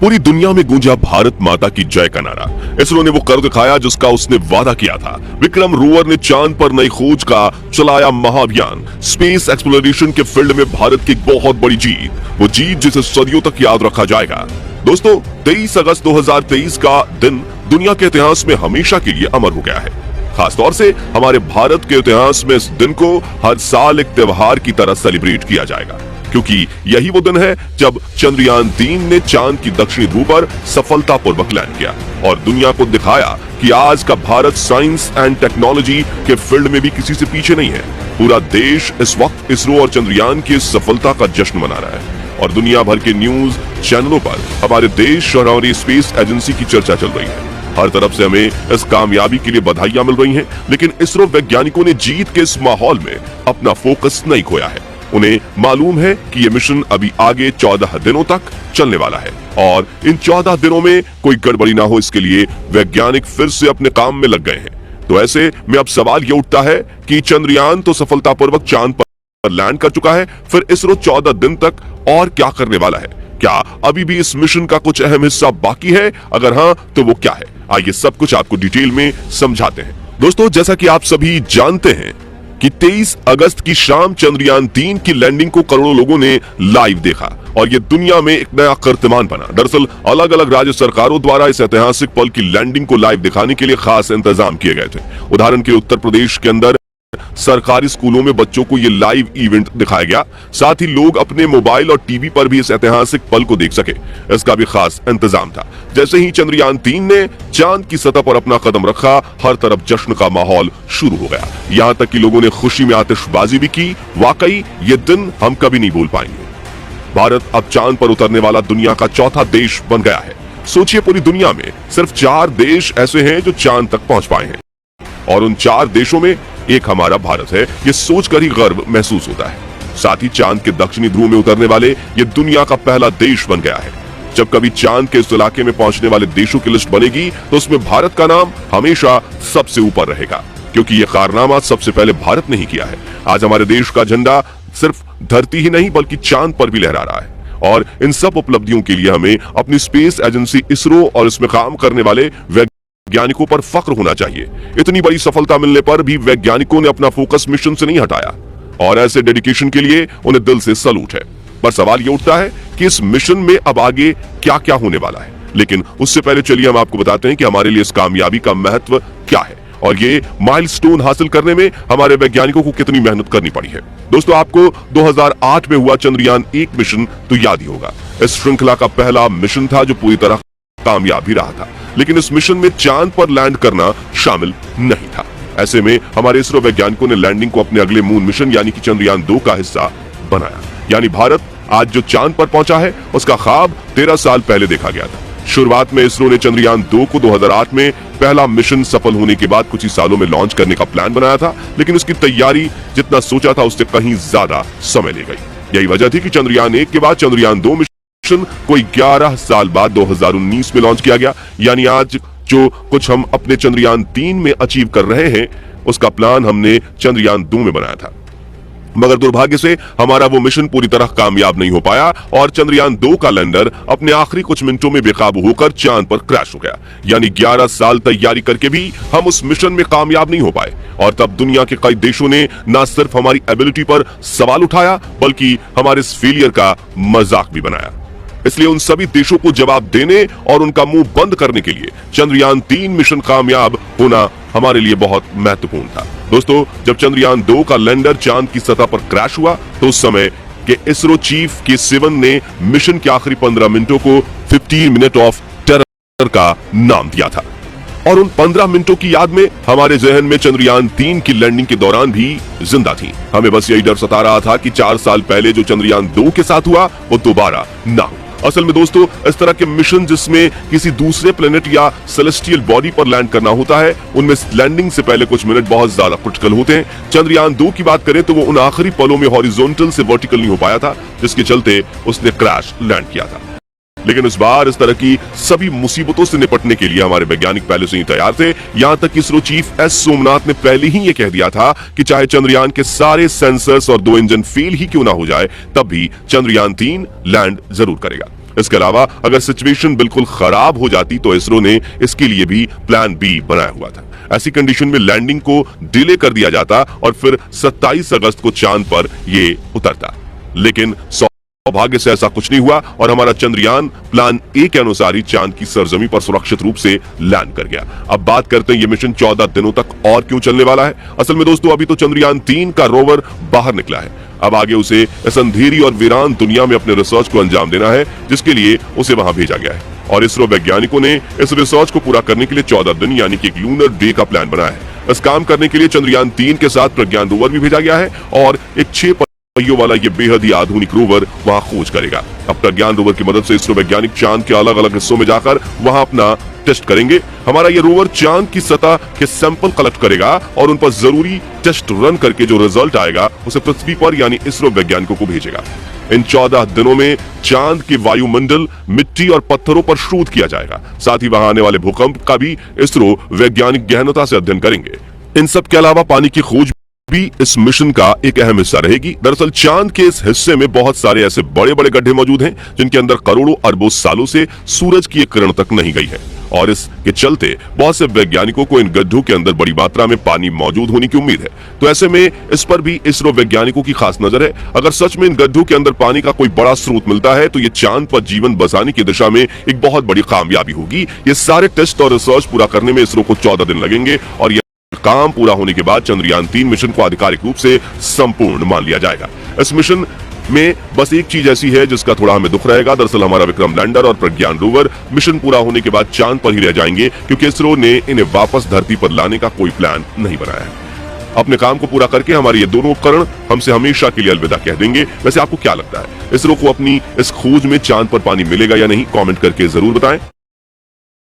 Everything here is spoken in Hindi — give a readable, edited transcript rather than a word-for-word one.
पूरी दुनिया में गूंजा भारत माता की जय का नारा। इसरो ने वो कर दिखाया जिसका उसने वादा किया था। विक्रम रोवर ने चांद पर नई खोज का चलाया महाअभियान। स्पेस एक्सप्लोरेशन के फील्ड में भारत की बहुत बड़ी जीत, वो जीत जिसे सदियों तक याद रखा जाएगा। दोस्तों, 23 अगस्त 2023 का दिन दुनिया के इतिहास में हमेशा के लिए अमर हो गया है। खासतौर से हमारे भारत के इतिहास में इस दिन को हर साल एक त्योहार की तरह सेलिब्रेट किया जाएगा, क्योंकि यही वो दिन है जब चंद्रयान 3 ने चांद की दक्षिणी ध्रुव पर सफलतापूर्वक लैंड किया और दुनिया को दिखाया कि आज का भारत साइंस एंड टेक्नोलॉजी के फील्ड में भी किसी से पीछे नहीं है। पूरा देश इस वक्त इसरो और चंद्रयान की इस सफलता का जश्न मना रहा है और दुनिया भर के न्यूज चैनलों पर हमारे देश और हमारी स्पेस एजेंसी की चर्चा चल रही है। हर तरफ से हमें इस कामयाबी के लिए बधाइयां मिल रही हैं, लेकिन इसरो वैज्ञानिकों ने जीत के इस माहौल में अपना फोकस नहीं खोया है। उन्हें मालूम है कि ये मिशन अभी आगे 14 दिनों तक चलने वाला है और इन 14 दिनों में कोई गड़बड़ी ना हो, इसके लिए वैज्ञानिक फिर से अपने काम में लग गए हैं। तो ऐसे में अब सवाल ये उठता है कि चंद्रयान तो सफलतापूर्वक चांद पर लैंड कर चुका है, फिर इसरो 14 दिन तक और क्या करने वाला है? क्या अभी भी इस मिशन का कुछ अहम हिस्सा बाकी है? अगर हाँ, तो वो क्या है? आइए सब कुछ आपको डिटेल में समझाते हैं। दोस्तों, जैसा कि आप सभी जानते हैं कि 23 अगस्त की शाम चंद्रयान 3 की लैंडिंग को करोड़ों लोगों ने लाइव देखा और ये दुनिया में एक नया कीर्तिमान बना। दरअसल अलग अलग राज्य सरकारों द्वारा इस ऐतिहासिक पल की लैंडिंग को लाइव दिखाने के लिए खास इंतजाम किए गए थे। उदाहरण के उत्तर प्रदेश के अंदर सरकारी स्कूलों में बच्चों को ये लाइव इवेंट दिखाया गया, साथ ही लोग अपने मोबाइल और टीवी पर भी इस ऐतिहासिक पल को देख सके, इसका भी खास इंतजाम था। जैसे ही चंद्रयान 3 ने चांद की सतह पर अपना कदम रखा, हर तरफ जश्न का माहौल शुरू हो गया। यहाँ तक कि लोगों ने खुशी में आतिशबाजी भी की। वाकई ये दिन हम कभी नहीं भूल पाएंगे। भारत अब चांद पर उतरने वाला दुनिया का चौथा देश बन गया है। सोचिए, पूरी दुनिया में सिर्फ 4 देश ऐसे हैं जो चांद तक पहुंच पाए हैं और उन 4 देशों में एक हमारा भारत है। ये सोचकर ही गर्व महसूस होता है। साथ ही चांद के दक्षिणी ध्रुव में उतरने वाले ये दुनिया का पहला देश बन गया है। जब कभी चांद के इस इलाके में पहुंचने वाले देशों की लिस्ट बनेगी तो उसमें भारत का नाम हमेशा सबसे ऊपर रहेगा, क्योंकि ये कारनामा सबसे पहले भारत ने ही किया है। आज हमारे देश का झंडा सिर्फ धरती ही नहीं बल्कि चांद पर भी लहरा रहा है और इन सब उपलब्धियों के लिए हमें अपनी स्पेस एजेंसी इसरो और इसमें काम करने वाले वैज्ञानिकों पर फख्र होना चाहिए। इतनी बड़ी सफलता मिलने पर भी वैज्ञानिकों ने अपना फोकस मिशन से नहीं हटाया और ऐसे डेडिकेशन के लिए उन्हें दिल से सैल्यूट है। पर सवाल ये उठता है कि इस मिशन में अब आगे क्या क्या होने वाला है। लेकिन उससे पहले चलिए हम आपको बताते हैं कि हमारे लिए इस कामयाबी का महत्व क्या है और ये माइलस्टोन हासिल करने में हमारे वैज्ञानिकों को कितनी मेहनत करनी पड़ी है। दोस्तों, आपको 2008 में हुआ चंद्रयान 1 मिशन तो याद ही होगा। इस श्रृंखला का पहला मिशन था जो पूरी तरह कामयाब ही रहा था, लेकिन इस मिशन में चांद पर लैंड करना शामिल नहीं था। ऐसे में हमारे इसरो वैज्ञानिकों ने लैंडिंग को अपने अगले मून मिशन यानी कि चंद्रयान 2 का हिस्सा बनाया। यानी भारत आज जो चांद पर पहुंचा है उसका ख्वाब 13 साल पहले देखा गया था। शुरुआत में इसरो ने चंद्रयान 2 को 2008 में पहला मिशन सफल होने के बाद कुछ ही सालों में लॉन्च करने का प्लान बनाया था, लेकिन उसकी तैयारी जितना सोचा था उससे कहीं ज्यादा समय ले गई। यही वजह थी कि चंद्रयान 1 के बाद चंद्रयान 2 कोई 11 साल बाद 2019 में लॉन्च किया गया। यानी आज जो कुछ हम अपने चंद्रयान 3 में अचीव कर रहे हैं उसका प्लान हमने चंद्रयान 2 में बनाया था, मगर दुर्भाग्य से हमारा वो मिशन पूरी तरह कामयाब नहीं हो पाया और चंद्रयान 2 का लैंडर अपने आखिरी कुछ मिनटों में बेकाबू होकर चांद पर क्रैश हो गया। यानी 11 साल तैयारी करके भी हम उस मिशन में कामयाब नहीं हो पाए और तब दुनिया के कई देशों ने न सिर्फ हमारी एबिलिटी पर सवाल उठाया बल्कि हमारे इस फेलियर का मजाक भी बनाया। इसलिए उन सभी देशों को जवाब देने और उनका मुंह बंद करने के लिए चंद्रयान 3 मिशन कामयाब होना हमारे लिए बहुत महत्वपूर्ण था। दोस्तों, जब चंद्रयान 2 का लैंडर चांद की सतह पर क्रैश हुआ तो उस समय के इसरो चीफ के7 ने मिशन के आखिरी 15 मिनटों को 15 मिनट ऑफ टेरर का नाम दिया था और उन 15 मिनटों की याद में हमारे जहन में चंद्रयान 3 की लैंडिंग के दौरान भी जिंदा थी। हमें बस यही डर सता रहा था कि 4 साल पहले जो चंद्रयान 2 के साथ हुआ वो दोबारा ना हो। असल में दोस्तों, इस तरह के मिशन जिसमें किसी दूसरे प्लेनेट या सेलेस्टियल बॉडी पर लैंड करना होता है उनमें लैंडिंग से पहले कुछ मिनट बहुत ज्यादा क्रिटिकल होते हैं। चंद्रयान 2 की बात करें तो वो उन आखिरी पलों में हॉरिजॉन्टल से वर्टिकल नहीं हो पाया था, जिसके चलते उसने क्रैश लैंड किया था। लेकिन इस बार इस तरह की सभी मुसीबतों से निपटने के लिए हमारे वैज्ञानिक पहले से ही तैयार थे। यहाँ तक कि इसरो चीफ एस सोमनाथ ने पहले ही ये कह दिया था कि चाहे चंद्रयान के सारे सेंसर्स और 2 इंजन फेल ही क्यों ना हो जाए, तब भी चंद्रयान 3 लैंड जरूर करेगा। इसके अलावा अगर सिचुएशन बिल्कुल खराब हो जाती तो इसरो ने इसके लिए भी प्लान बी बनाया हुआ था। ऐसी कंडीशन में लैंडिंग को डिले कर दिया जाता और फिर 27 अगस्त को चांद पर ये उतरता, लेकिन सौभाग्य से ऐसा कुछ नहीं हुआ और हमारा चंद्रयान प्लान ए के अनुसार ही चांद की सरजमी पर सुरक्षित रूप से लैंड कर गया। अब बात करते हैं ये मिशन 14 दिनों तक और क्यों चलने वाला है। असल में दोस्तों अभी तो चंद्रयान 3 का रोवर बाहर निकला है, अब आगे उसे इस अंधेरी और वीरान दुनिया में अपने रिसर्च को अंजाम देना है, जिसके लिए उसे वहां भेजा गया है और इसरो वैज्ञानिकों ने इस रिसर्च को पूरा करने के लिए 14 दिन यानी कि एक लूनर डे का प्लान बनाया है। इस काम करने के लिए चंद्रयान 3 के साथ प्रज्ञान रोवर भी भेजा गया है और एक 6 पहियों वाला ये बेहद ही आधुनिक रोवर वहां खोज करेगा। अब प्रज्ञान रोवर की मदद से इसरो वैज्ञानिक चांद के अलग अलग हिस्सों में जाकर वहां अपना टेस्ट करेंगे। हमारा ये रोवर चांद की सतह के सैंपल कलेक्ट करेगा और उन पर जरूरी टेस्ट रन करके जो रिजल्ट आएगा उसे पृथ्वी पर यानी इसरो वैज्ञानिकों को भेजेगा। इन 14 दिनों में चांद के वायुमंडल, मिट्टी और पत्थरों पर शोध किया जाएगा। साथ ही वहां आने वाले भूकंप का भी इसरो वैज्ञानिक गहनता से अध्ययन करेंगे। इन सब के अलावा पानी की खोज भी इस मिशन का एक अहम हिस्सा रहेगी। दरअसल चांद के इस हिस्से में बहुत सारे ऐसे बड़े बड़े गड्ढे मौजूद हैं जिनके अंदर करोड़ों अरबों सालों से सूरज की एक किरण तक नहीं गई है और इसके चलते बहुत से वैज्ञानिकों को इन गड्ढों के अंदर बड़ी मात्रा में पानी मौजूद होने की उम्मीद है। तो ऐसे में इस पर भी इसरो वैज्ञानिकों की खास नजर है। अगर सच में इन गड्ढों के अंदर पानी का कोई बड़ा स्रोत मिलता है तो ये चांद पर जीवन बसाने की दिशा में एक बहुत बड़ी कामयाबी होगी। ये सारे टेस्ट और रिसर्च पूरा करने में इसरो को 14 दिन लगेंगे और काम पूरा होने के बाद चंद्रयान 3 मिशन को आधिकारिक रूप से संपूर्ण मान लिया जाएगा। इस मिशन में बस एक चीज ऐसी है जिसका थोड़ा हमें दुख रहेगा। दरअसल हमारा विक्रम लैंडर और प्रज्ञान रोवर मिशन पूरा होने के बाद चांद पर ही रह जाएंगे क्योंकि इसरो ने इन्हें वापस धरती पर लाने का कोई प्लान नहीं बनाया है। अपने काम को पूरा करके हमारे ये दोनों उपकरण हमसे हमेशा के लिए अलविदा कह देंगे। वैसे आपको क्या लगता है, इसरो को अपनी इस खोज में चांद पर पानी मिलेगा या नहीं? कमेंट करके जरूर बताएं।